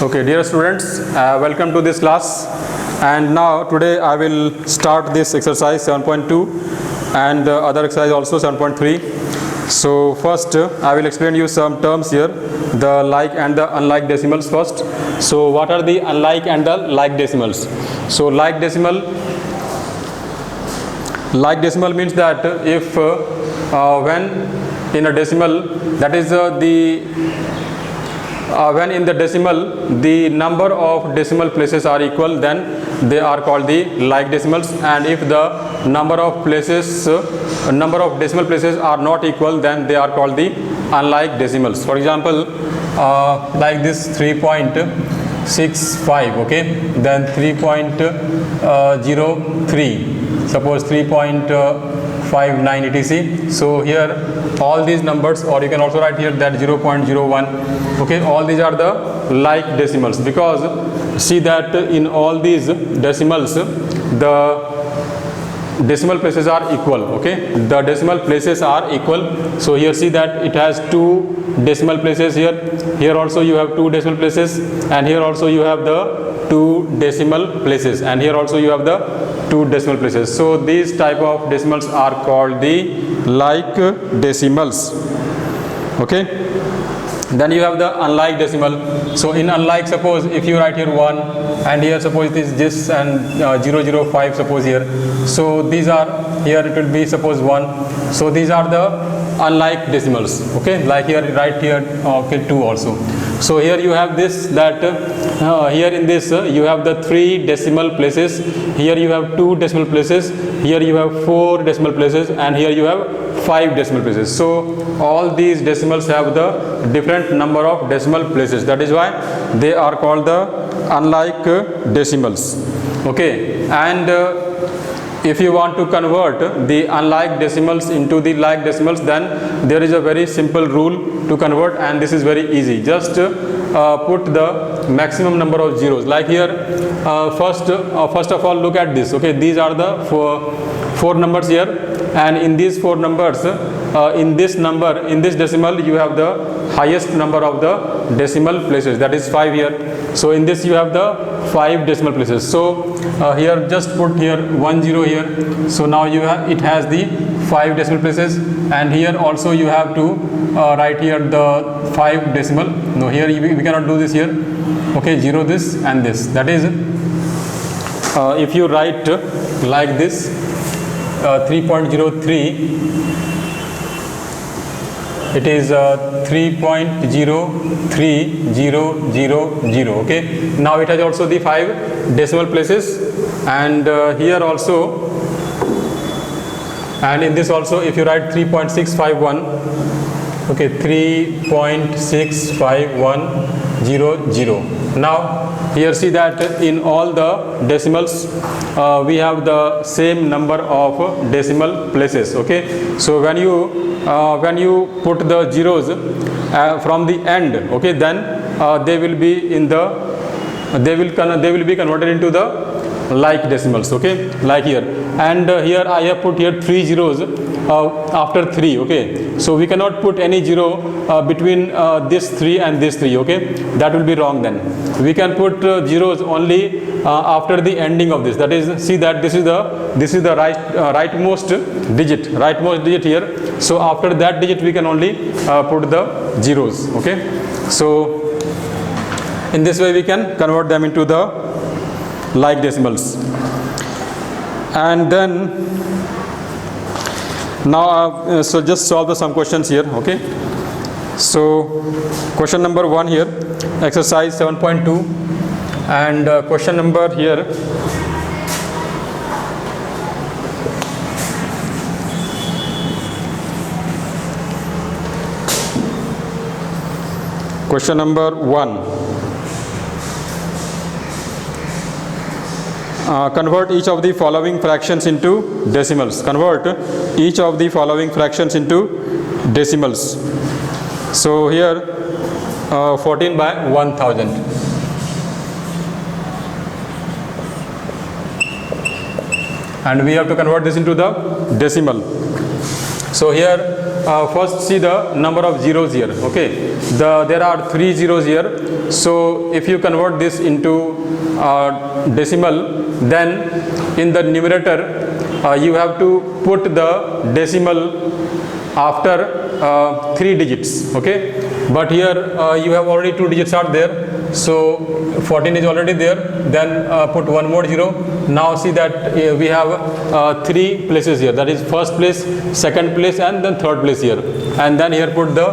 Okay, dear students, welcome to this class. And now today I will start this exercise 7.2 and the other exercise also 7.3. So first I will explain you some terms here, the like and the unlike decimals first. So what are the unlike and the like decimals? So like decimal means that if when in a decimal, that is when in the decimal the number of decimal places are equal, then they are called the like decimals, and if the number of decimal places are not equal, then they are called the unlike decimals. For example, like this 3.65, okay, then 3.03, suppose 3.59 etc. So here all these numbers, or you can also write here that 0.01, okay, all these are the like decimals, because see that in all these decimals the decimal places are equal, okay, the decimal places are equal. So here see that it has two decimal places here also you have two decimal places, and here also you have the two decimal places, and here also you have the two decimal places. So these type of decimals are called the like decimals, okay. Then you have the unlike decimal. So in unlike, suppose if you write here 1 and here suppose it is this and 005 suppose here, so these are, here it will be suppose 1, so these are the unlike decimals, okay, like here write here okay 2 also. So here you have this, that here in this you have the 3 decimal places, here you have 2 decimal places, here you have 4 decimal places, and here you have 5 decimal places. So all these decimals have the different number of decimal places, that is why they are called the unlike decimals, okay. And if you want to convert the unlike decimals into the like decimals, then there is a very simple rule to convert, and this is very easy. Just put the maximum number of zeros. Like here, first of all, look at this. Okay, these are the four numbers here, and in these 4 numbers, in this decimal, you have the highest number of the decimal places, that is 5 here. So in this you have the 5 decimal places. So here just put here 10 here. So now you have, it has the 5 decimal places, and here also you have to write here the 5 decimal. No, here we cannot do this here. Okay, 0 this and this. That is, if you write like this, 3.03. It is 3.03000, okay. Now it has also the 5 decimal places, and here also, and in this also, if you write 3.651, okay, 3.65100. Now here see that in all the decimals we have the same number of decimal places, okay. So when you put the zeros from the end, okay, then they will be converted into the like decimals, okay, like here. And here I have put here 3 zeros after 3, okay. So we cannot put any zero between this 3 and this 3, okay, that will be wrong. Then we can put zeros only after the ending of this, that is, see that this is the rightmost digit here. So after that digit we can only put the zeros, okay. So in this way we can convert them into the like decimals. And then now so just solve some questions here, okay. So question number 1 here, exercise 7.2, and question number here, question number 1. Convert each of the following fractions into decimals. Convert each of the following fractions into decimals. So here 14 by 1000. And we have to convert this into the decimal. So here first see the number of zeros here. Okay, there are 3 zeros here. So if you convert this into decimal, then in the numerator you have to put the decimal after 3 digits. Okay, but here you have already 2 digits are there. So 14 is already there, then put one more 0. Now see that we have 3 places here, that is first place, second place, and then third place here, and then here put the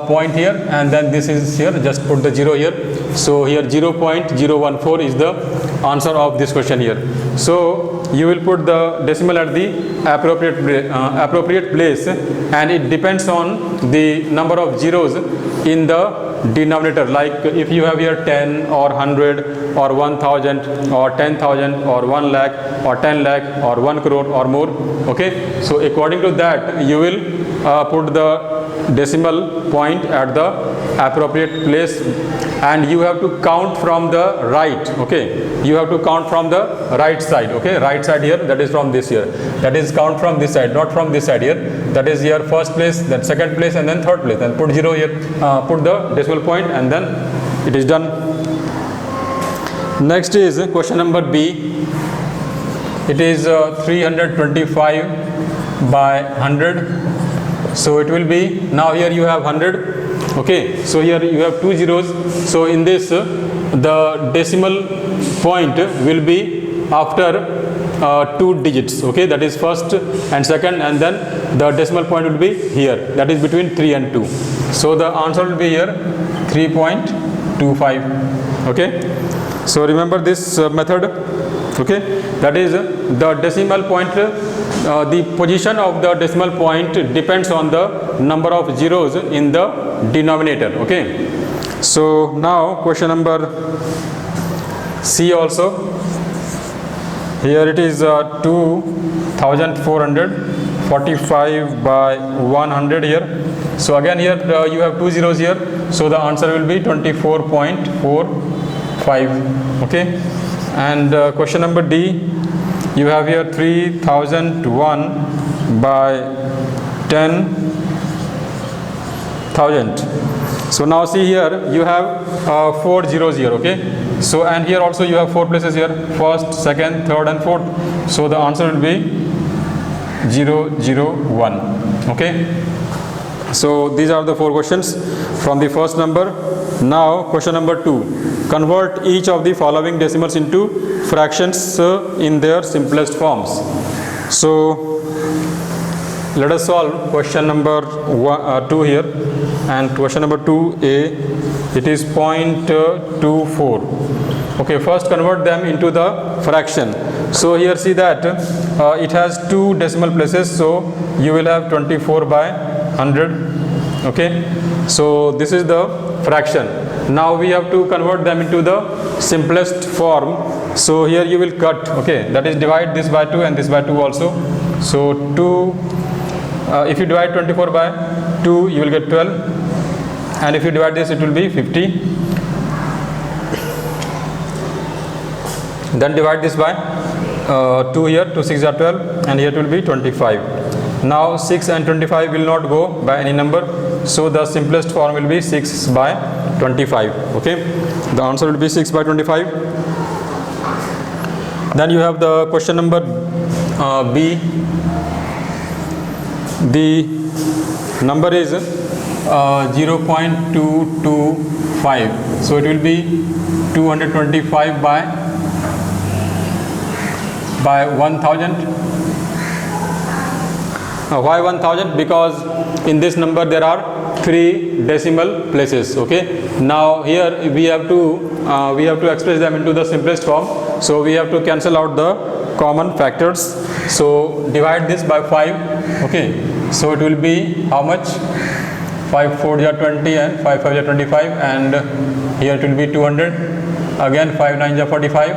point here, and then this is here, just put the 0 here. So here 0.014 is the answer of this question here. So you will put the decimal at the appropriate place, and it depends on the number of zeros in the denominator. Like if you have here 10 or 100 or 1000 or 10,000 or 1 lakh or 10 lakh or 1 crore or more. Okay, so according to that you will put the decimal point at the appropriate place, and you have to count from the right. Okay, you have to count from the right side. Okay, right side here, that is from this here, that is count from this side, not from this side here. That is here first place, then second place, and then third place, and put 0 here, put the decimal point, and then it is done. Next is question number B. It is 325 by 100. So it will be, now here you have 100. Okay, so here you have 2 zeros. So in this the decimal point will be after 2 digits. Okay, that is first and second, and then the decimal point will be here, that is between 3 and 2. So the answer will be here 3.25. Okay, so remember this method. Okay, that is the decimal point, the position of the decimal point depends on the number of zeros in the denominator. Okay, so now question number C also. Here it is 2445 by 100 here. So again here you have 2 zeros here, so the answer will be 24.45. Okay, and question number D, you have here 3001 by 10,000. So now see here you have 4 zeros here. Okay, so and here also you have 4 places here, first, second, third, and fourth. So the answer will be 001. Okay, so these are the 4 questions from the first number. Now question number 2, convert each of the following decimals into fractions in their simplest forms. So let us solve question number 2 here, and question number 2a, it is 0.24. Okay, first convert them into the fraction. So here see that it has 2 decimal places, so you will have 24 by 100. Okay, so this is the fraction. Now we have to convert them into the simplest form. So here you will cut. Okay, that is divide this by 2 and this by 2 also. So 2, if you divide 24 by 2 you will get 12, and if you divide this it will be 50. Then divide this by 2 here, 2 6 are 12, and here it will be 25. Now 6 and 25 will not go by any number, so the simplest form will be 6 by 25. Okay, the answer will be 6 by 25. Then you have the question number B. The number is 0.225. So it will be 225 by 1000. Why 1000? Because in this number there are 3 decimal places. Okay, now here we have to express them into the simplest form. So we have to cancel out the common factors. So divide this by 5. Okay, so it will be how much? 5 4 are 20 and 5 5 are 25, and here it will be 200. Again 5 9 are 45,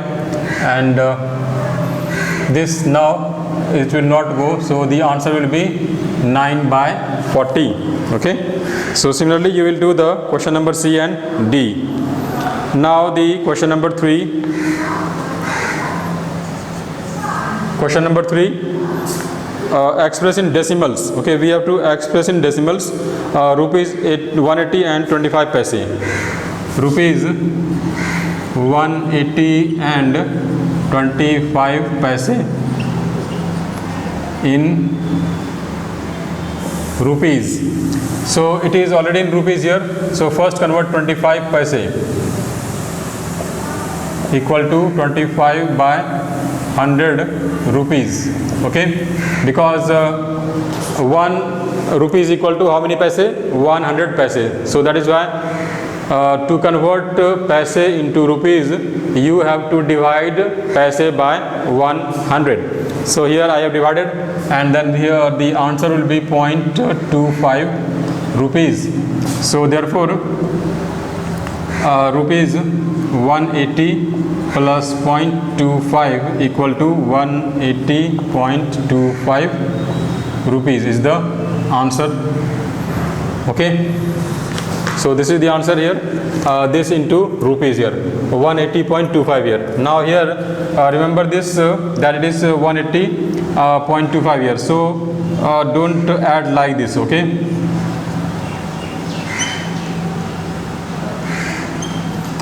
and this now it will not go, so the answer will be 9 by 40. Okay, so similarly you will do the question number C and D. Now the question number 3. Question number 3, express in decimals. Okay, we have to express in decimals. Rupees 180 and 25 paise. Rupees 180 and 25 paise in rupees. So it is already in rupees here. So first convert 25 paise equal to 25 by 100 rupees. Okay, because 1 rupee is equal to how many paise? 100 paise. So that is why to convert paise into rupees, you have to divide paise by 100. So here I have divided, and then here the answer will be 0.25 rupees. So therefore rupees 180 plus 0.25 equal to 180.25 rupees is the answer. Okay, so this is the answer here. This into rupees here, 180.25 here. Now here remember this that it is 180.25 here. So don't add like this. Okay,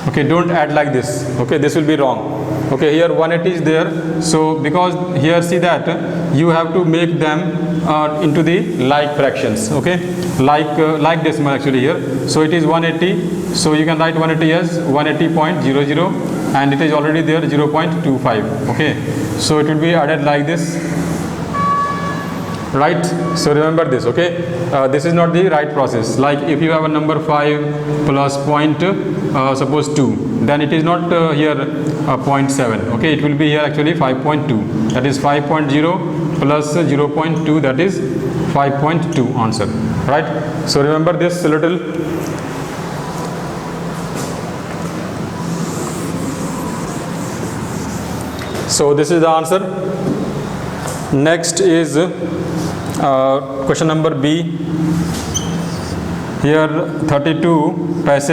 okay, don't add like this. Okay, this will be wrong. Okay, here 180 is there. So because here see that you have to make them into the like fractions. Okay, like decimal actually here. So it is 180. So you can write 180 as 180.00, and it is already there 0.25. Okay, so it will be added like this. Right, so remember this. Okay, this is not the right process. Like if you have a number 5 plus suppose 2, then it is not here 0.7. Okay, it will be here actually 5.2. That is 5.0 plus 0.2, that is 5.2 answer. Right, so remember this a little. So this is the answer. Next is question number B. Here 32 paise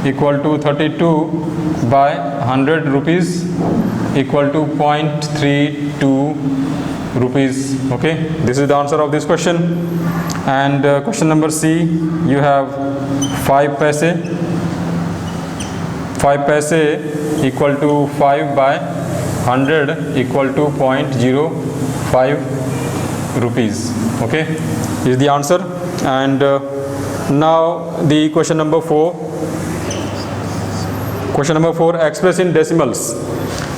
equal to 32 by 100 rupees equal to 0.32 rupees. Okay, this is the answer of this question. And question number C, you have 5 paise. 5 paise equal to 5 by 100 equal to 0.05 rupees. Okay, is the answer. And now the question number 4. Question number 4, express in decimals.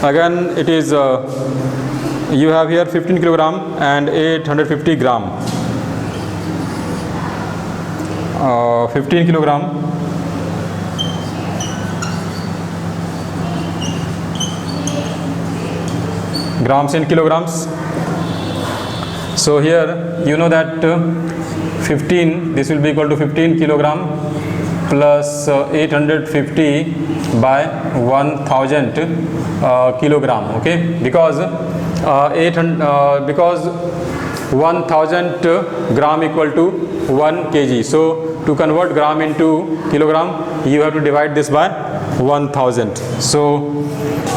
Again it is you have here 15 kilogram and 850 gram. 15 kilogram grams in kilograms. So here you know that 15, this will be equal to 15 kilogram plus 850 by 1000 kilogram. Okay, because 1000 gram equal to 1 kg. So to convert gram into kilogram, you have to divide this by 1000. So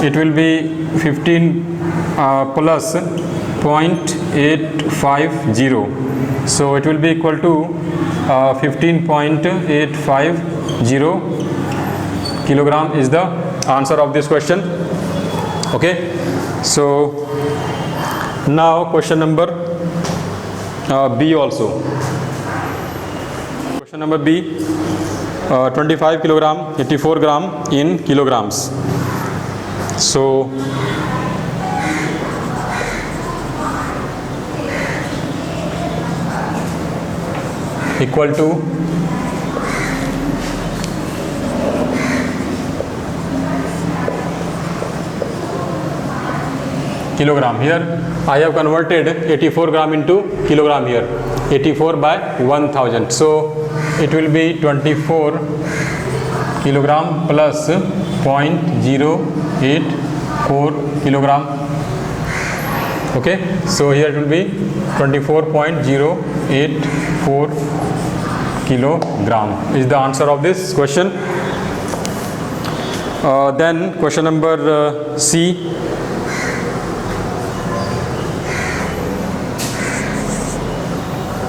it will be 15 plus 0.850. So it will be equal to 15.850 kilogram is the answer of this question. Okay, so now question number B also. Question number B, 25 kilogram, 84 gram in kilograms. So equal to kilogram. Here I have converted 84 gram into kilogram here. 84 by 1000. So it will be 24 kilogram plus 0.084 kilogram. Okay, so here it will be 24.084 kilogram is the answer of this question. Then question number C.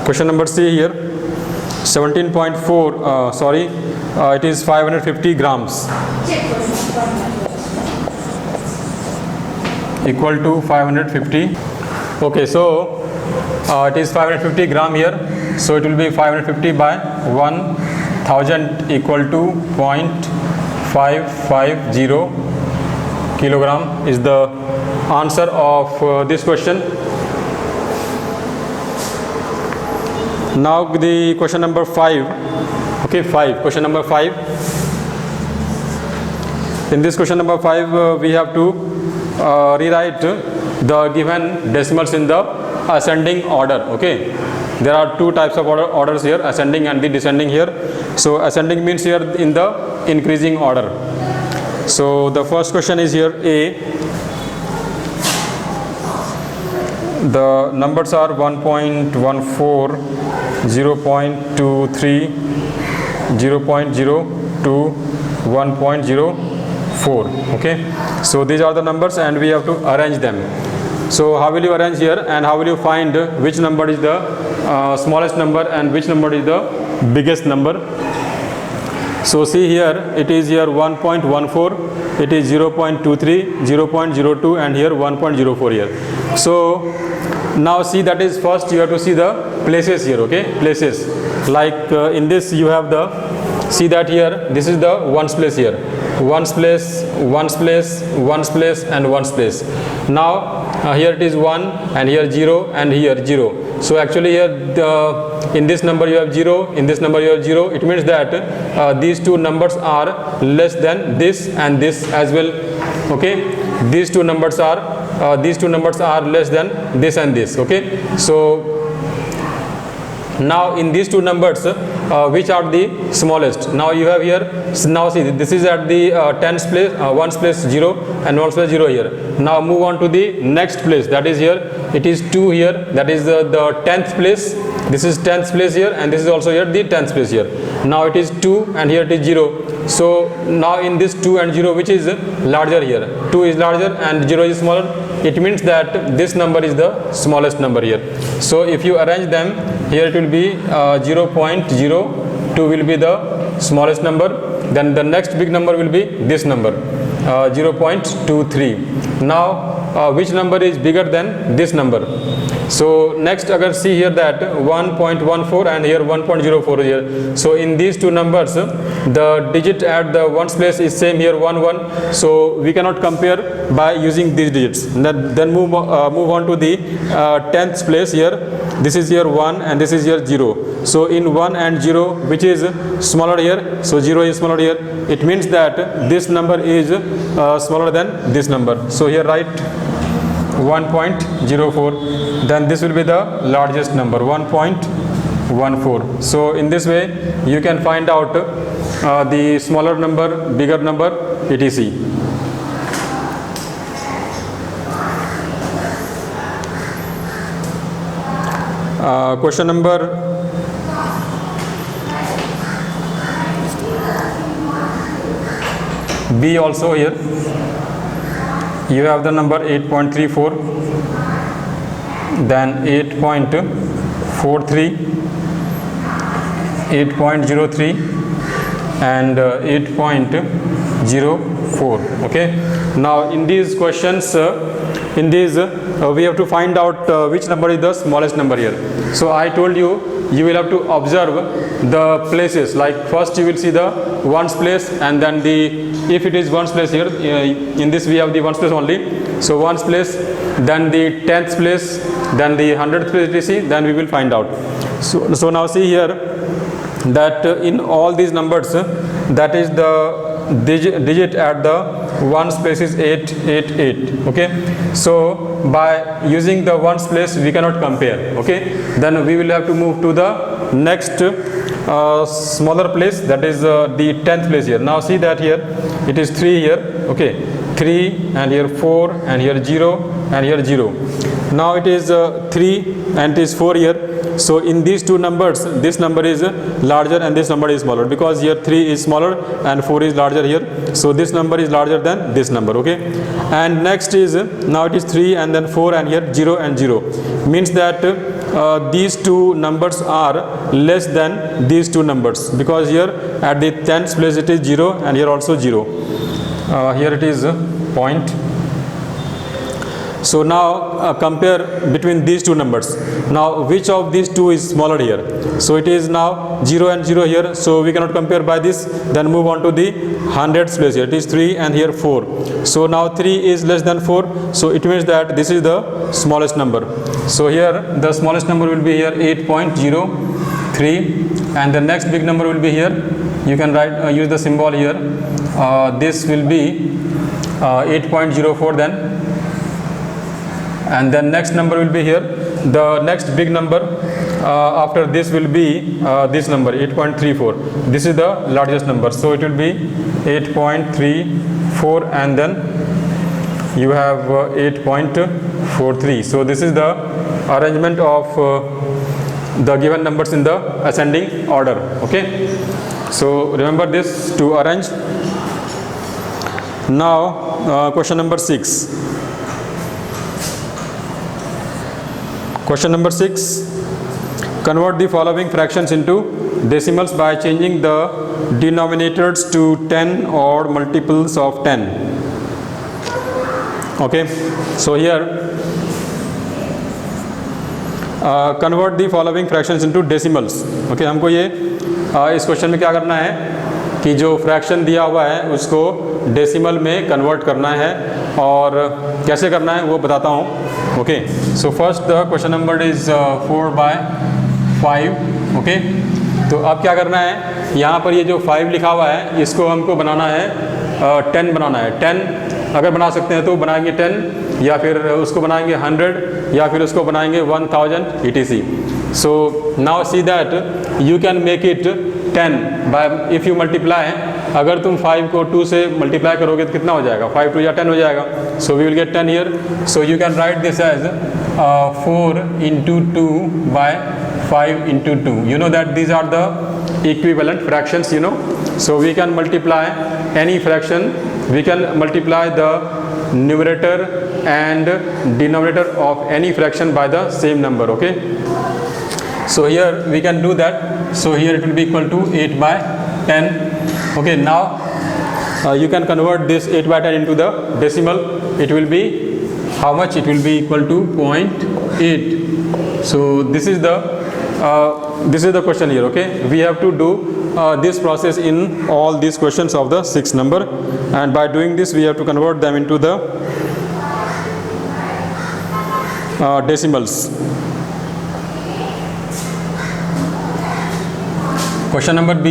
Question number C here, 17.4, it is 550 grams equal to 550. Okay, so it is 550 gram here, so it will be 550 by 1000 equal to 0.550 kilogram is the answer of this question. Now the question number 5. Okay, question number 5. In this question number 5, we have to rewrite the given decimals in the ascending order. Okay, there are two types of orders here, ascending and the descending here. So ascending means here in the increasing order. So the first question is here A. The numbers are 1.14, 0.23, 0.02, 1.04. Okay, so these are the numbers and we have to arrange them. So how will you arrange here, and how will you find which number is the smallest number and which number is the biggest number? So see here, it is here 1.14, it is 0.23, 0.02 and here 1.04 here. So now see, that is first you have to see the places here. Okay, places like in this you have the, see that here this is the ones place here, ones place, ones place, ones place and ones place. Now here it is 1 and here 0 and here 0. So actually here in this number you have 0, in this number you have 0. It means that these two numbers are less than this and this as well. Okay, these two numbers are less than this and this. Okay, so now in these two numbers which are the smallest? Now you have here, now see, this is at the tens place, ones place 0 and ones place 0 here. Now move on to the next place, that is here it is 2 here, that is the 10th place. This is 10th place here and this is also here the 10th place here. Now it is 2 and here it is 0. So now in this 2 and 0, which is larger here? 2 is larger and 0 is smaller. It means that this number is the smallest number here. So if you arrange them, here it will be 0.02 will be the smallest number. Then the next big number will be this number, 0.23. Now which number is bigger than this number? So next agar see here that 1.14 and here 1.04 here. So in these two numbers the digit at the ones place is same here, 1 1. So we cannot compare by using these digits. Then move on to the 10th place here. This is here 1 and this is here 0. So in 1 and 0, which is smaller here? So 0 is smaller here. It means that this number is smaller than this number. So here write 1.04. Then this will be the largest number, 1.14. So in this way you can find out the smaller number, bigger number, etc. Question number B also here. You have the number 8.34, then 8.43, 8.03 and 8.04. okay, now in these questions we have to find out which number is the smallest number here. So I told you, you will have to observe the places, like first you will see the ones place and then if it is ones place here, in this we have the ones place only. So ones place, then the 10th place, then the 100th place etc. Then we will find out. So now see here that in all these numbers, that is the digit at the ones place is 888. okay, so by using the ones place we cannot compare. Okay, then we will have to move to the next smaller place, that is the 10th place here. Now see that here it is 3 here. Okay, 3 and here 4 and here 0 and here 0. Now it is 3 and it is 4 here. So in these two numbers, this number is larger and this number is smaller, because here 3 is smaller and 4 is larger here. So this number is larger than this number, okay. And next is, now it is 3 and then 4 and here 0 and 0, means that these two numbers are less than these two numbers, because here at the 10th place it is 0 and here also 0. Here it is point. So now compare between these two numbers. Now which of these two is smaller here? So it is now 0 and 0 here, so we cannot compare by this. Then move on to the 100th place. Here it is 3 and here 4. So now 3 is less than 4, so it means that this is the smallest number. So here the smallest number will be here 8.03, and the next big number will be here. You can write use the symbol here. This will be 8.04 then. And then next number will be here. The next big number after this will be this number 8.34. This is the largest number, so it will be 8.34, and then you have 8.43. So this is the arrangement of the given numbers in the ascending order, okay. So remember this to arrange. Now question number 6. Question number 6. Convert the following fractions into decimals by changing the denominators to 10 or multiples of 10. Okay. So here convert the following fractions into decimals. Okay. हमको ये इस question में क्या करना है कि जो fraction दिया हुआ है उसको डेसिमल में कन्वर्ट करना है, और कैसे करना है वो बताता हूँ. Okay. So first the question number is 4/5. Okay. तो अब क्या करना है, यहाँ पर ये जो 5 लिखा हुआ है इसको हमको बनाना है 10 बनाना है. 10 अगर बना सकते हैं तो बनाएंगे 10, या फिर उसको बनाएंगे 100, या फिर उसको बनाएंगे 1000 etc. So now see that you can make it 10 by if you multiply. अगर तुम 5 को 2 से मल्टीप्लाई करोगे तो कितना हो जाएगा, 5 2 या 10 हो जाएगा. So we will get 10 here. So you can write this as 4 into 2 by 5 into 2. You know that these are the equivalent fractions, you know. So we can multiply any fraction. We can multiply the numerator and denominator of any fraction by the same number, okay. So here we can do that. So here it will be equal to 8/10. Okay, now you can convert this 8/10 into the decimal. It will be how much? It will be equal to 0.8. So this is the question here, okay. We have to do this process in all these questions of the 6th number, and by doing this we have to convert them into the decimals. Question number B,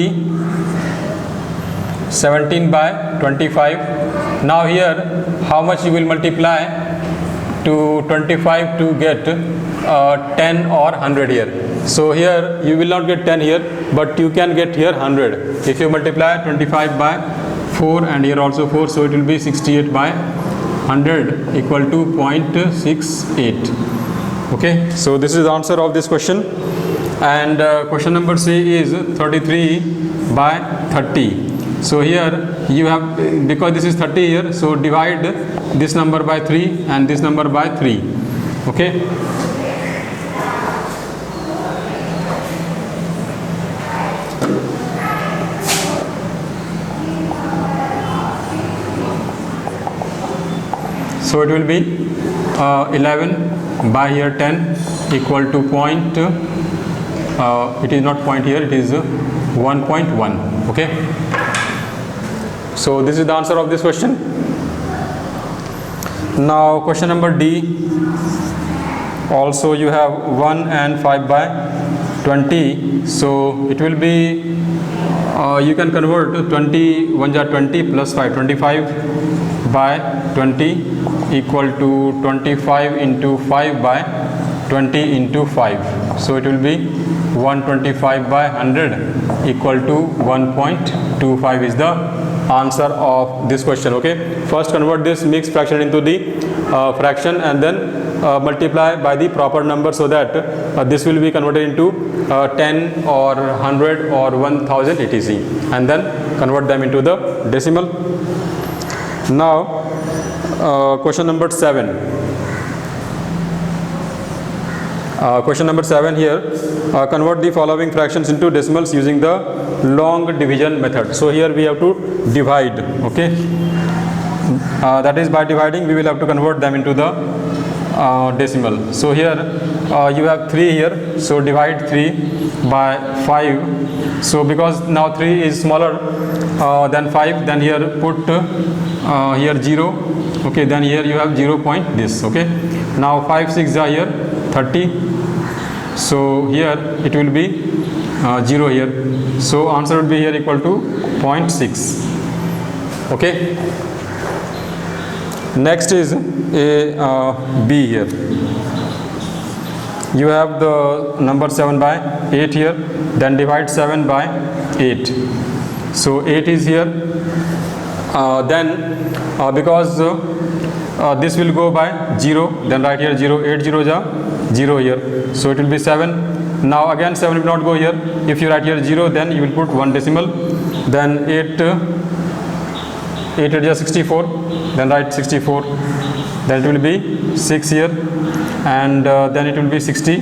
17/25. Now here how much you will multiply to 25 to get 10 or 100 here. So here you will not get 10 here, but you can get here 100 if you multiply 25 by 4 and here also 4. So it will be 68/100 equal to 0.68. Okay, so this is the answer of this question. And question number C is 33/30. So here you have, because this is 30 here, so divide this number by 3 and this number by 3. Okay. So it will be 11 by here 10 equal to point. It is not point here, it is 1.1. Okay. So this is the answer of this question. Now question number D. Also you have 1 and 5/20. So it will be you can convert 20 1 are 20 plus 5, 25/20 equal to 25 into 5/20 into 5. So it will be 125/100 equal to 1.25 is the answer of this question. Okay, first convert this mixed fraction into the fraction, and then multiply by the proper number, so that this will be converted into 10 or 100 or 1000 etc, and then convert them into the decimal. Now question number 7. Question number 7 here, convert the following fractions into decimals using the long division method. So here we have to divide, okay, that is by dividing we will have to convert them into the decimal. So here you have 3 here, so divide 3 by 5. So because now 3 is smaller than 5, then here put here 0, okay, then here you have 0 point this, okay. Now 5 6 are here 30, so here it will be 0 here, so answer would be here equal to 0.6, okay. Next is a B here. You have the number 7 by 8 here, then divide 7 by 8. So 8 is here, then because this will go by 0, then write here 0, 8 0 ja 0 here, so it will be 7. Now again 7 will not go here, if you write here 0, then you will put 1 decimal, then 8 8 is 64, then write 64, then it will be 6 here, and then it will be 60.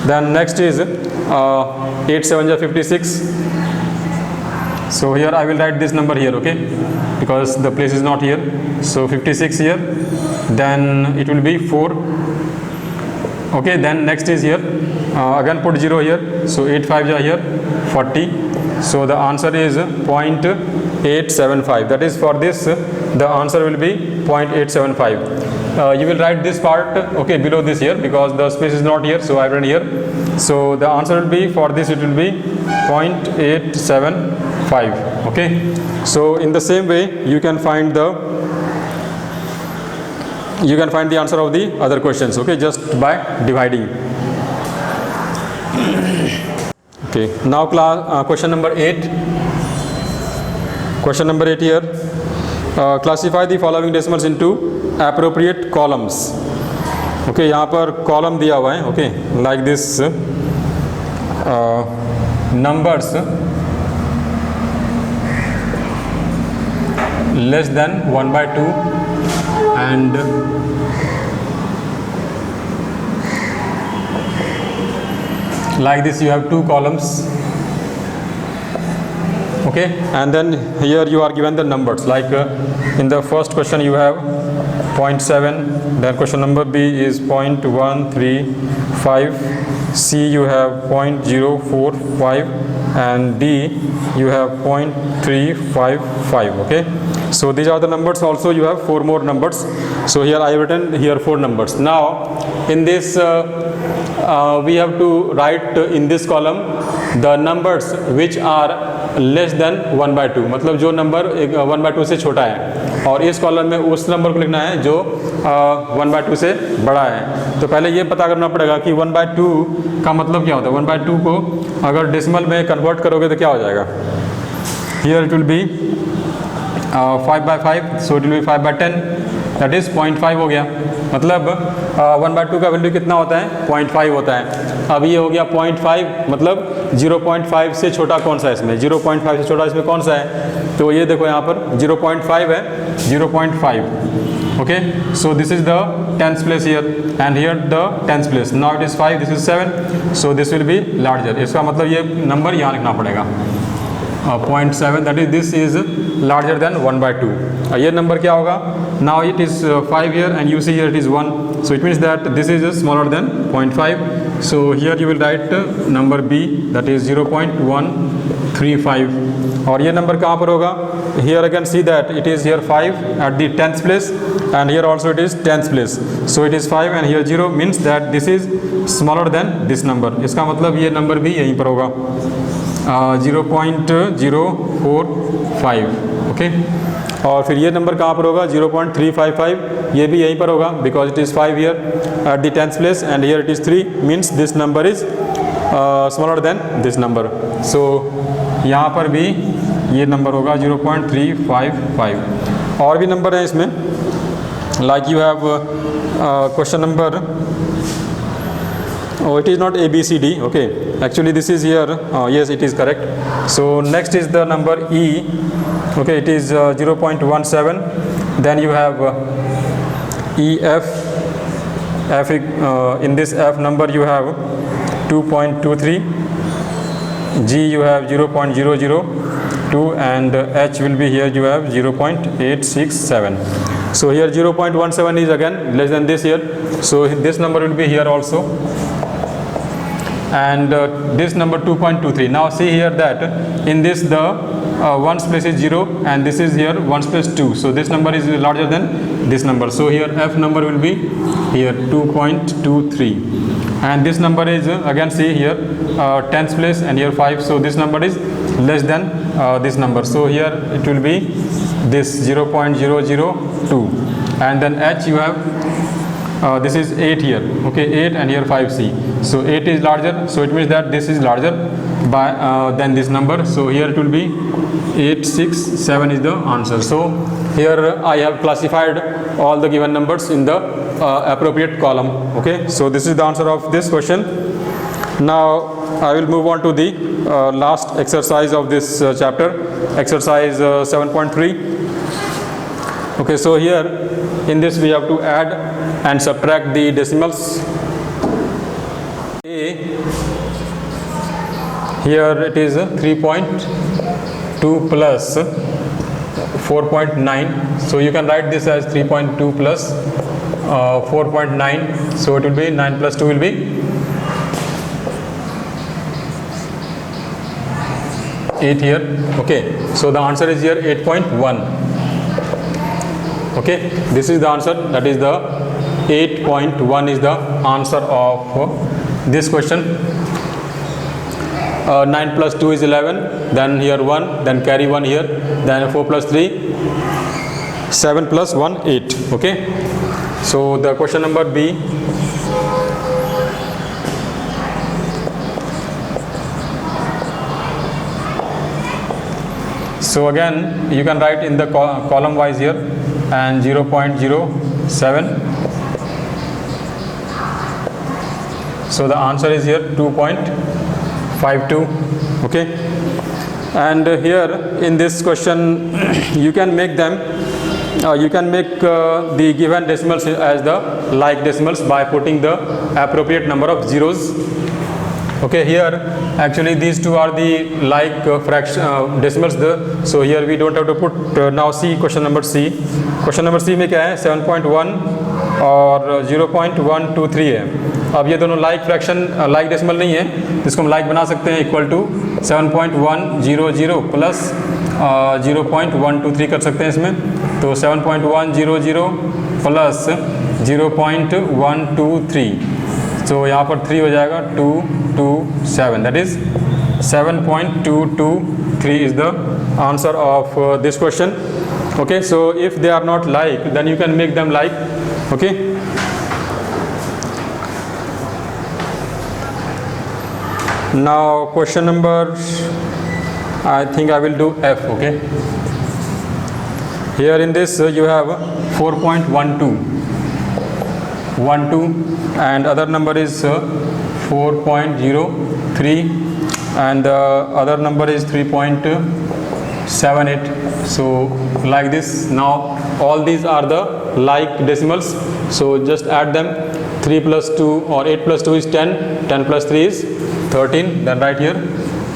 Then next is 8 7 is 56, so here I will write this number here, okay, because the place is not here, so 56 here, then it will be 4, okay. Then next is here, again put 0 here, so 8 5 is here 40, so the answer is 0.875. That is, for this the answer will be 0.875. You will write this part, okay, below this here, because the space is not here, so I write here. So the answer will be, for this it will be 0.875, okay. So in the same way you can find the answer of the other questions, okay, just by dividing. Okay, now class question number 8. Question number 8 here, classify the following decimals into appropriate columns. Okay, यहाँ पर column दिया हुआ है, okay, like this numbers less than 1/2, and like this you have 2 columns, okay. And then here you are given the numbers, like in the first question you have 0.7, then question number B is 0.135, C you have 0.045, and D you have 0.355, okay. So these are the numbers. Also you have 4 more numbers, so here I have written here 4 numbers. Now in this we have to write in this column the numbers which are less than 1/2, मतलब जो number 1/2 से छोटा है, और इस column में उस number को लिखना है जो 1/2 से बड़ा है. तो पहले ये पता करना पड़ेगा कि 1/2 का मतलब क्या होता है. 1/2 को अगर डेसिमल में कन्वर्ट करोगे तो क्या हो जाएगा. Here it will be 5/5, so it will be 5/10, that is 0.5 हो गया. मतलब 1/2 का वैल्यू कितना होता है, 0.5 होता है. अब ये हो गया 0.5, मतलब 0.5 से छोटा कौन सा है इसमें, 0.5 से छोटा इसमें कौन सा है. तो ये देखो यहाँ पर 0.5 है, 0.5, okay. So this is the 10th place here, and here the 10th place. Now it is 5, this is 7, so this will be larger. इसका मतलब ये नंबर यहाँ लिखना पड़ेगा 0.7, that is this is larger than 1/2. ये नंबर क्या होगा. Now it is 5 here, and you see here it is 1, so it means that this is smaller than 0.5. So here you will write number B, that is 0.135. और ये number कहाँ पर होगा. Here again see that it is here 5 at the 10th place, and here also it is 10th place. So it is 5 and here 0, means that this is smaller than this number. इसका मतलब ये number भी यहीं पर होगा 0.045, okay. और फिर ये नंबर कहाँ पर होगा 0.355, ये भी यहीं पर होगा, because it is 5 year at the 10th place, and here it is 3, means this number is smaller than this number. So यहाँ पर भी ये नंबर होगा 0.355. और भी नंबर हैं इसमें, like you have question number, oh, it is not A, B, C, D. Okay, actually this is here. Yes, it is correct. So next is the number E. Okay, it is 0.17. Then you have E, F. In this F number you have 2.23. G you have 0.002, and H will be here, you have 0.867. so here 0.17 is again less than this here, so this number will be here also, and this number 2.23. Now see here that in this the ones place is 0 and this is here ones place 2, so this number is larger than this number, so here F number will be here 2.23, and this number is again see here tens place and here 5, so this number is less than this number, so here it will be this 0.002, and then H you have this is 8 here, okay, 8 and here 5C, so 8 is larger, so it means that this is larger by than this number, so here it will be 867 is the answer. So here I have classified all the given numbers in the appropriate column. Okay, so this is the answer of this question. Now I will move on to the last exercise of this chapter, exercise 7.3. Okay, so here in this we have to add and subtract the decimals. A, here it is 3.2 plus 4.9, so you can write this as 3.2 plus 4.9, so it will be 9 plus 2 will be 8 here. Okay, so the answer is here 8.1. Okay, this is the answer, that is the 8.1 is the answer of this question. 9 plus 2 is 11, then here 1, then carry 1 here, then 4 plus 3, 7 plus 1, 8. Okay, so the question number B. So again you can write in the column wise here, and 0.07, so the answer is here 2.52. Okay, and here in this question you can make them the given decimals as the like decimals by putting the appropriate number of zeros. Okay, here actually these two are the like fraction decimals, so here we don't have to put. Now see question number C. Question number C में क्या है, 7.1 और 0.123 है. अब ये दोनों like fraction like decimal नहीं है, जिसको हम लाइक बना सकते हैं इक्वल टू 7.100 प्लस 0.123 कर सकते हैं इसमें, तो 7.100 प्लस 0.123, तो यहाँ पर 3 हो जाएगा 227, that is 7.223 is the answer of this question. Okay, so if they are not like, then you can make them like. Okay, now question number, I think I will do F. Okay, here in this you have 4.12, and other number is 4.03, and the other number is 3.78. so like this. Now all these are the like decimals, so just add them. 3 plus 2 or 8 plus 2 is 10, 10 plus 3 is 13, then write here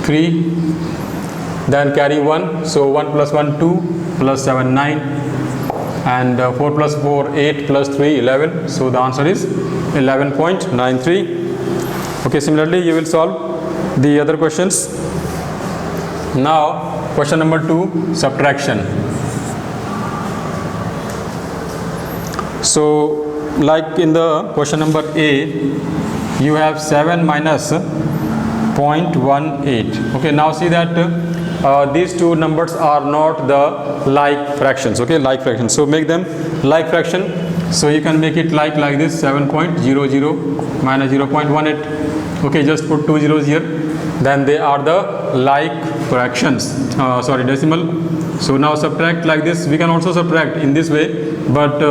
3, then carry 1, so 1 plus 1 2, plus 7 9, and 4 plus 4 8, plus 3 11, so the answer is 11.93. Okay, similarly you will solve the other questions. Now question number 2, subtraction. So like in the question number A, you have 7 minus 0.18. Okay, now see that these two numbers are not the like fractions. Okay, like fractions, so make them like fraction. So you can make it like this, 7.00 minus 0.18. Okay, just put 2 zeros here, then they are the like fractions, decimal. So now subtract like this. We can also subtract in this way, but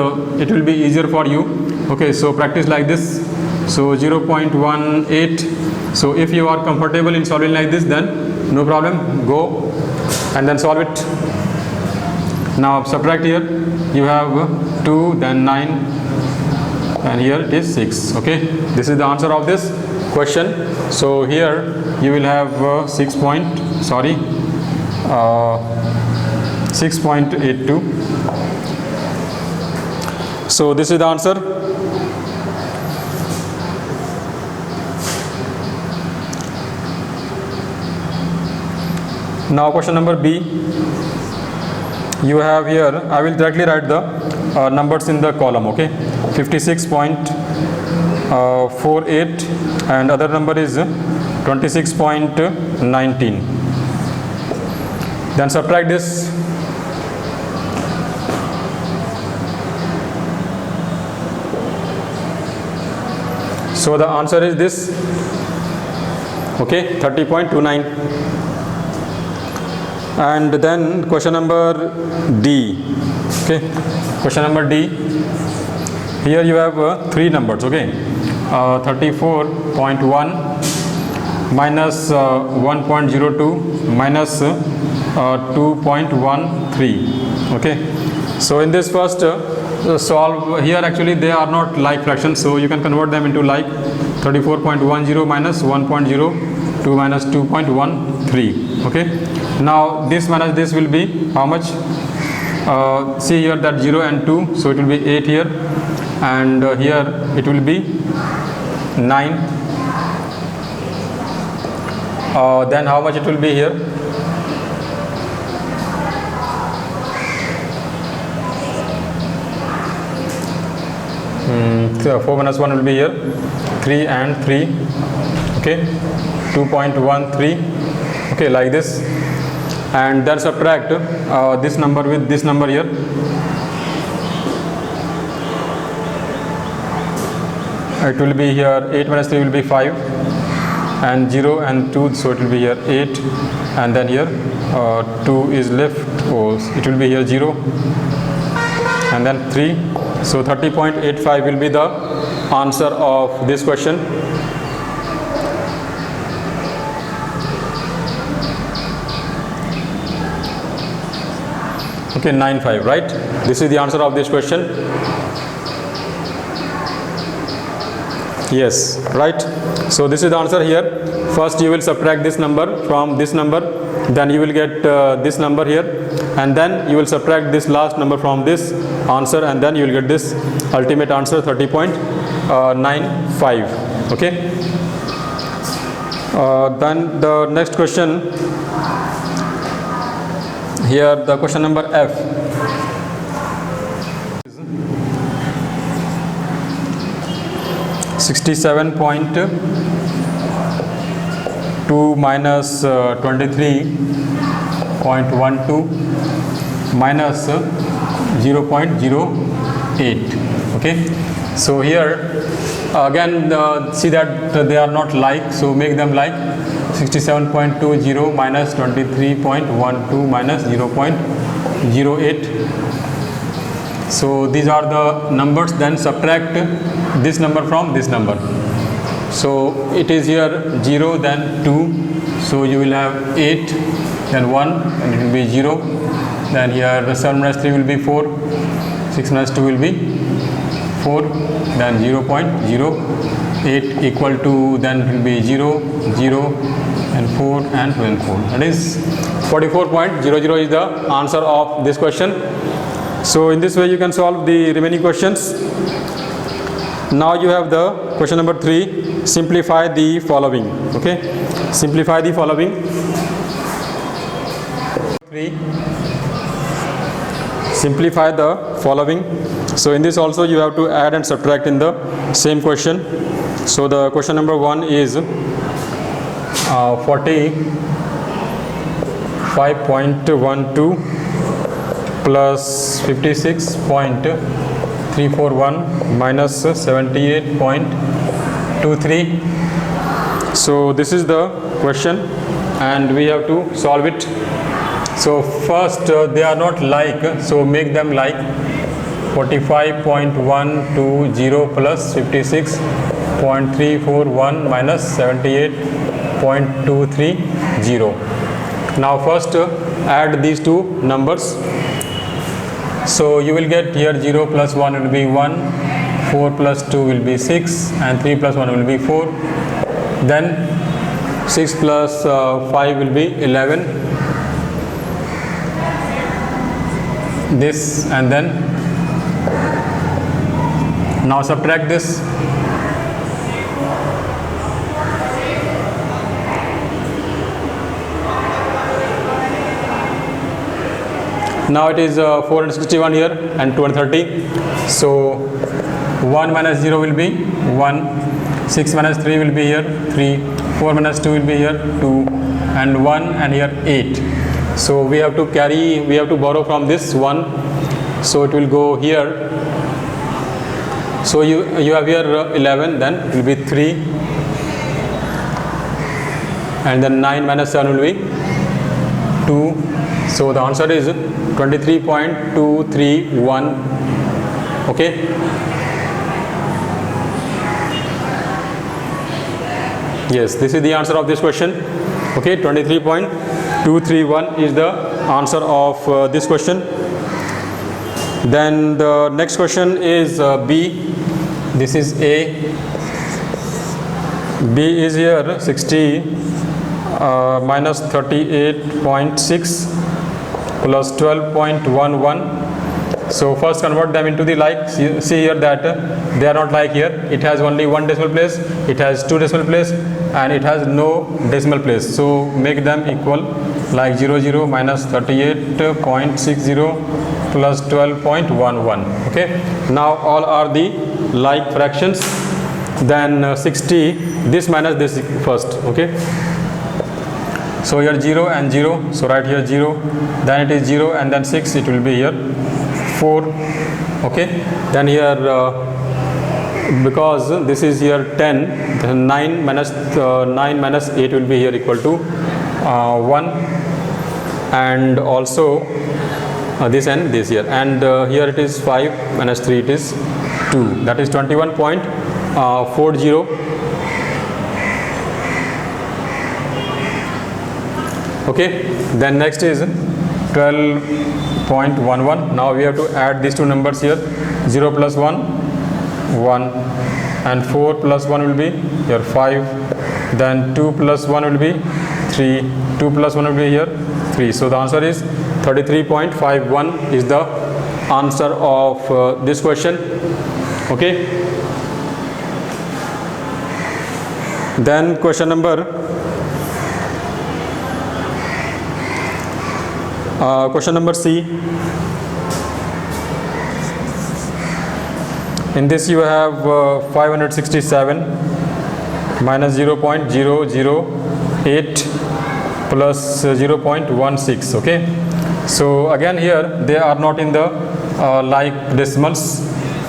it will be easier for you Okay, so practice like this. So 0.18. So if you are comfortable in solving like this, then no problem, go and then solve it. Now subtract here, you have 2, then 9, and here it is 6. Okay, this is the answer of this question. So here you will have 6.82. So this is the answer. Now question number B. You have here, I will directly write the numbers in the column. Okay, 56.48 and other number is 26.19. Then subtract this. So the answer is this. Okay, 30.29. And then question number D. Okay, question number D. Here you have 3 numbers. Okay, 34.1 minus 1.02 minus 2.13. Okay, so in this first solve here, actually they are not like fractions, so you can convert them into like. 34.10 minus 1.02 minus 2.13. okay, now this minus this will be how much? See here that 0 and 2, so it will be 8 here, and here it will be 9. Then how much it will be here? So 4 minus 1 will be here, 3 and 3. Okay, 2.13. okay, like this, and then subtract this number with this number here. It will be here 8 minus 3 will be 5, and 0 and 2, so it will be here 8, and then here 2 is left, so it will be here 0, and then 3. So 30.85 will be the answer of this question. Okay, 95, right? This is the answer of this question. Yes, right? So this is the answer here. First you will subtract this number from this number, then you will get this number here, and then you will subtract this last number from this answer, and then you will get this ultimate answer, 30.95. okay, then the next question here, the question number F. 67.2 minus 23.12 minus 0.08. okay, so here again see that they are not like, so make them like. 67.20 minus 23.12 minus 0.08. so these are the numbers, then subtract this number from this number. So it is here 0, then 2, so you will have 8, then 1, and it will be 0. Then here 7 minus 3 will be 4, 6 minus 2 will be 4, then 0.08 equal to, then it will be 0, 0, and 4, and 12, 4. That is 44.00 is the answer of this question. So in this way you can solve the remaining questions. Now you have the question number 3. Simplify the following. Okay, simplify the following. 3. Simplify the following. So in this also you have to add and subtract in the same question. So the question number 1 is 45.12 plus 56.341 minus 78.23. So this is the question and we have to solve it. So first they are not like, so make them like. 45.120 plus 56.341 minus 78.230. Now first add these two numbers. So you will get here 0 plus 1 will be 1, 4 plus 2 will be 6, and 3 plus 1 will be 4. Then 6 plus 5 will be 11. This, and then now subtract this. Now it is 461 here and 230. So 1 minus 0 will be 1, 6 minus 3 will be here 3, 4 minus 2 will be here 2, and 1, and here 8. So we have to borrow from this 1. So it will go here. So you have here 11, then it will be 3, and then 9 minus 7 will be 2. So the answer is 23.231. Okay. Yes, this is the answer of this question. Okay, 23.231 is the answer of this question. Then the next question is B. This is A. B is here 60 minus 38.6 plus 12.11. So first convert them into the like. See here that they are not like here. It has only one decimal place, it has two decimal place, and it has no decimal place. So make them equal, like 00 minus 38.60 plus 12.11. Okay. Now all are the like fractions. Then 60, this minus this first. Okay. So here 0 and 0. So write here 0. Then it is 0 and then 6. It will be here 4. Okay. Then here because this is here 10, then 9 minus 8 will be here equal to 1, and also this and this here, and here it is 5 minus 3, it is 2, that is 21.40. Okay. Then next is 12.11. Now we have to add these two numbers here. 0 plus 1, 1, and 4 plus 1 will be here 5. Then 2 plus 1 will be 3. 2 plus 1 will be here 3. So the answer is 33.51 is the answer of this question. Okay. Then question number C. In this you have 567 minus 0.008 plus 0.16. Okay. So again here they are not in the like decimals.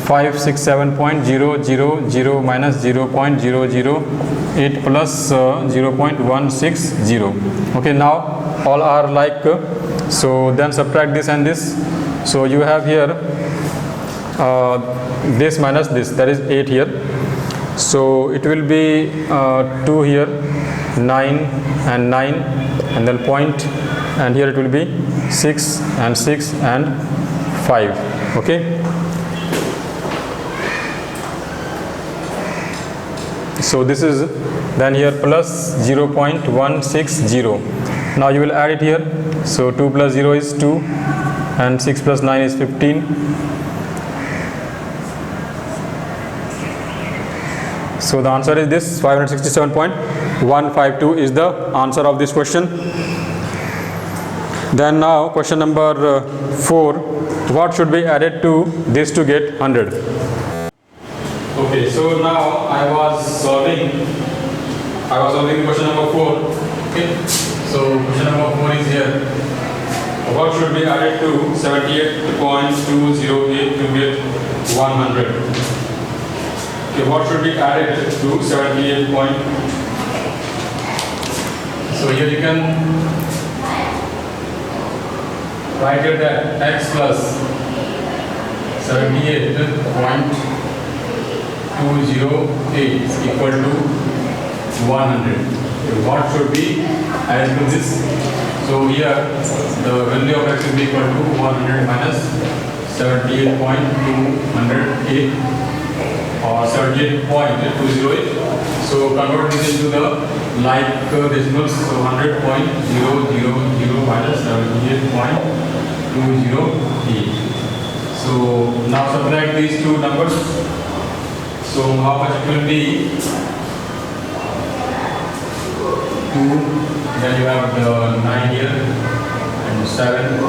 567.000 minus 0.008 plus 0.160. Okay. Now all are like. So then subtract this and this. So you have here this minus this, that is 8 here. So it will be 2 here, 9 and 9, and then point, and here it will be 6 and 6 and 5. Okay. So this is then here plus 0.160. Now you will add it here. So 2 plus 0 is 2, and 6 plus 9 is 15. So the answer is this, 567.152 is the answer of this question. Then now question number 4. What should be added to this to get 100? Okay, so now I was solving question number 4. Okay. So question number 4 is here. What should be added to 78.208 to get 100? Okay, what should be added to 78 point? So here you can write it that x plus 78.208 is equal to 100. What should be added to this? So here the value of x will be equal to 100 minus 78.208 or 78.208. So convert this into the like decimals. So 100.000 minus 78.208. So now subtract these two numbers. So how much it will be? 2, then you have the 9 here and 7.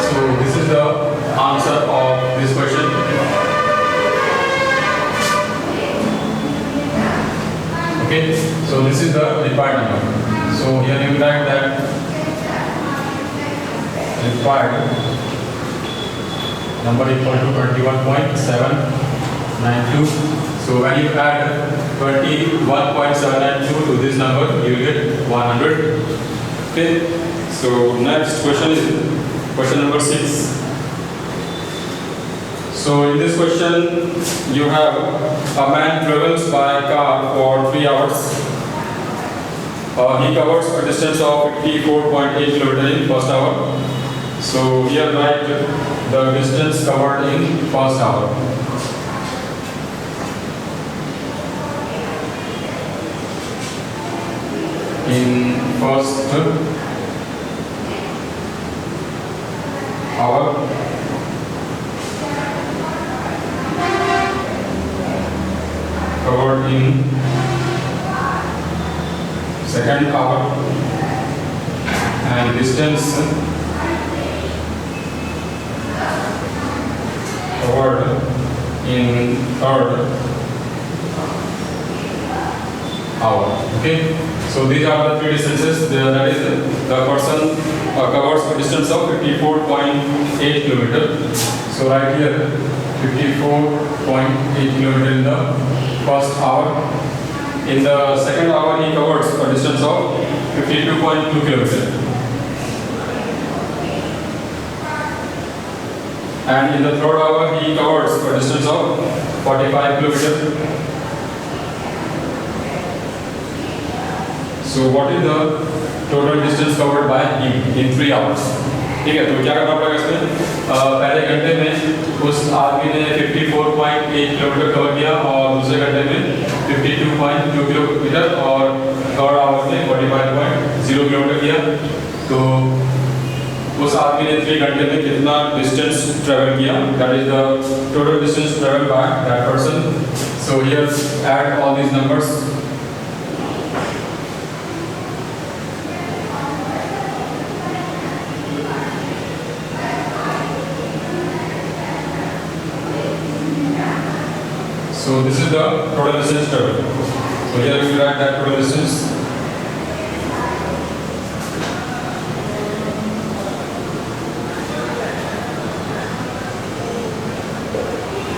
So this is the answer of this question. Okay, so this is the required number. So here you write that required number equal to 21.792. So when you add 21.792 to this number, you will get 100. Okay. So next question is question number 6. So in this question, you have a man travels by car for 3 hours. He covers a distance of 54.8 km in first hour. So here write the distance covered in first hour. In first hour, covered in second hour, and distance covered in third hour. Okay, so these are the 3 distances. That is the person covers a distance of 54.8 km. So right here 54.8 km in the first hour. In the second hour he covers a distance of 52.2 km. And in the third hour he covers a distance of 45 km. So what is the total distance covered by him in 3 hours? ठीक है, तो क्या करना पड़ेगा इसमें? पहले घंटे में उस आदमी ने 54.8 किलोमीटर कवर किया और दूसरे घंटे में 52.2 किलोमीटर और थर्ड आवर में 45.0 किलोमीटर किया. तो उस आदमी ने 3 घंटे में कितना डिस्टेंस ट्रेवल किया? That is the total distance traveled by that person. So here add all these numbers. So this is the total distance traveled. So here we write that total distance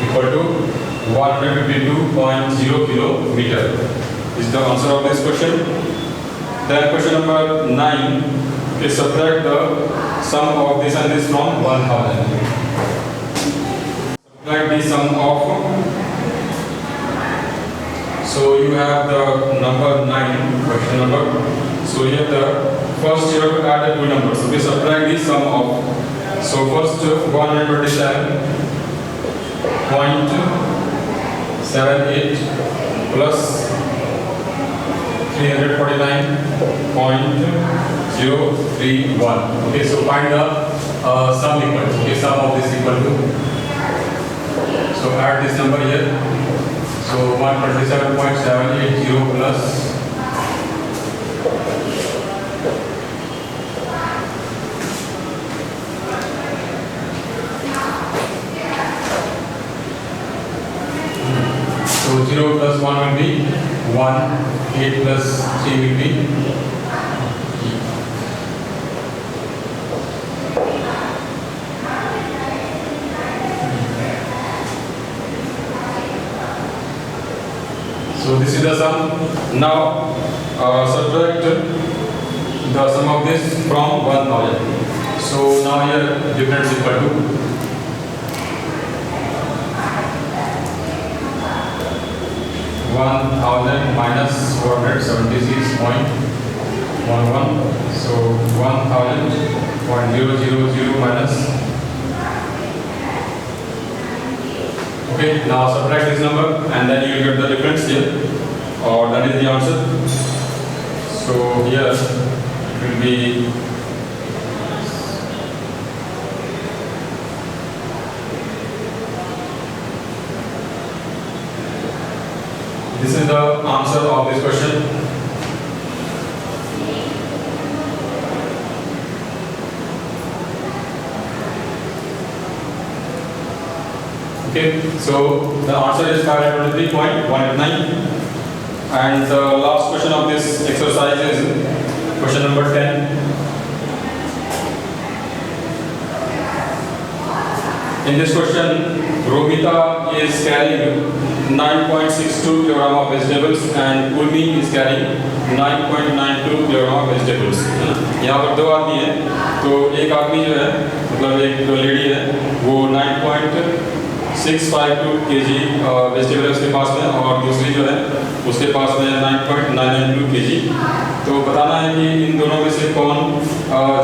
equal to 152.0 kilometer. Is the answer of this question. Then question number 9 is subtract the sum of this and this from 1000. Subtract the sum of. So you have the number 9, question number. So here the first you have to add the 2 numbers. Okay, subtract the sum of. So first 127.78 plus 349.031. Okay, so find the sum equal. Okay, sum of this equal to. So add this number here. So 127.780 plus 0 plus 1 will be 1, 8 plus 3 will be 3. So this is the sum. Now subtract the sum of this from 1000. So now here difference equal to 1000 minus 476.11. So 1000.000 minus. Okay, now subtract this number and then you will get the difference here, or that is the answer. So here it will be this is the answer of this question. Okay, so the answer is 523.189, and the last question of this exercise is question number 10. In this question, Romita is carrying 9.62 kg of vegetables and Urmi is carrying 9.92 kg of vegetables. यहाँ पर दो आदमी हैं, तो एक आदमी जो है मतलब एक लेडी है वो 9.652 kg वेजिटेबल उसके पास में, और दूसरी जो है उसके पास में 9.992 kg। तो बताना है कि इन दोनों में से कौन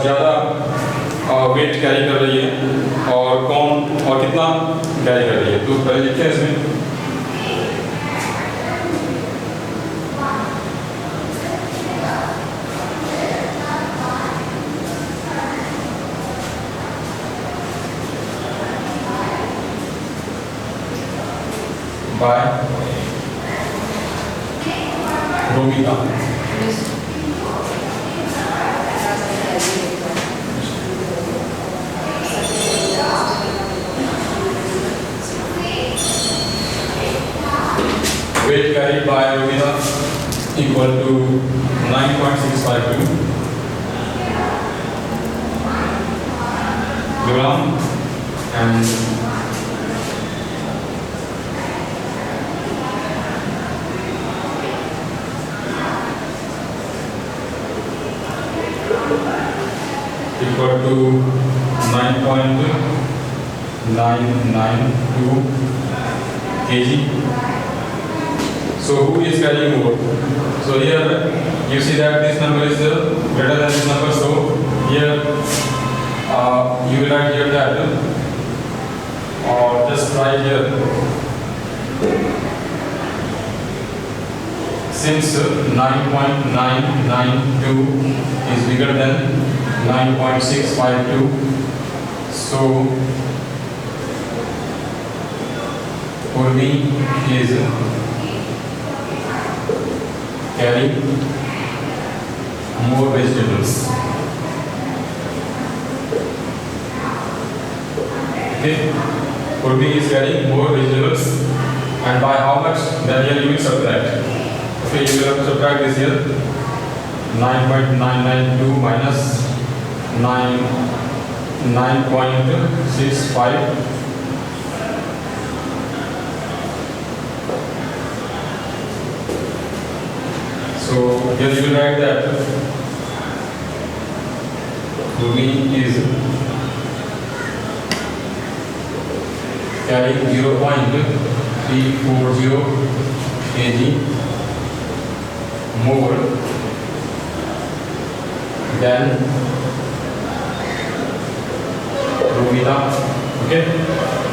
ज़्यादा वेट कैरी कर रही है और कौन और कितना कैरी कर रही है। तो पहले लिखते हैं इसमें by Romita. Weight carried by Romita equal to 9.652 kilogram and equal to 9.992 kg. So who is carrying more? So here you see that this number is greater than this number. So here you will write here that, or just write here, since 9.992 is bigger than 9.652, so Urmi is carrying more vegetables. Okay, Urmi is carrying more vegetables, and by how much? Then here you will subtract. Okay, you will have to subtract this here. 9.992 minus 9.65. So here you will write that Urmi is carrying 0.340 kg more than Romita. Okay,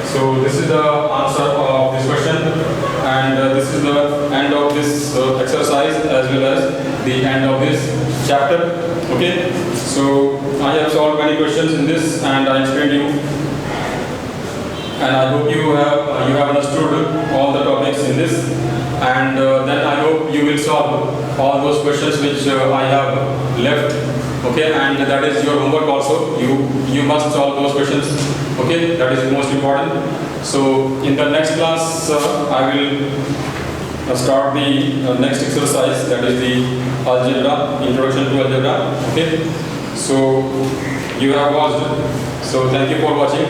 so this is the answer of this question, and this is the end of this exercise as well as the end of this chapter. Okay, so I have solved many questions in this and I explained you, and I hope you have understood all the topics in this, and then I hope you will solve all those questions which I have left. Okay, and that is your homework also. You must solve those questions. Okay, that is most important. So in the next class I will start the next exercise, that is the algebra, introduction to algebra. Okay, so you have watched, so thank you for watching.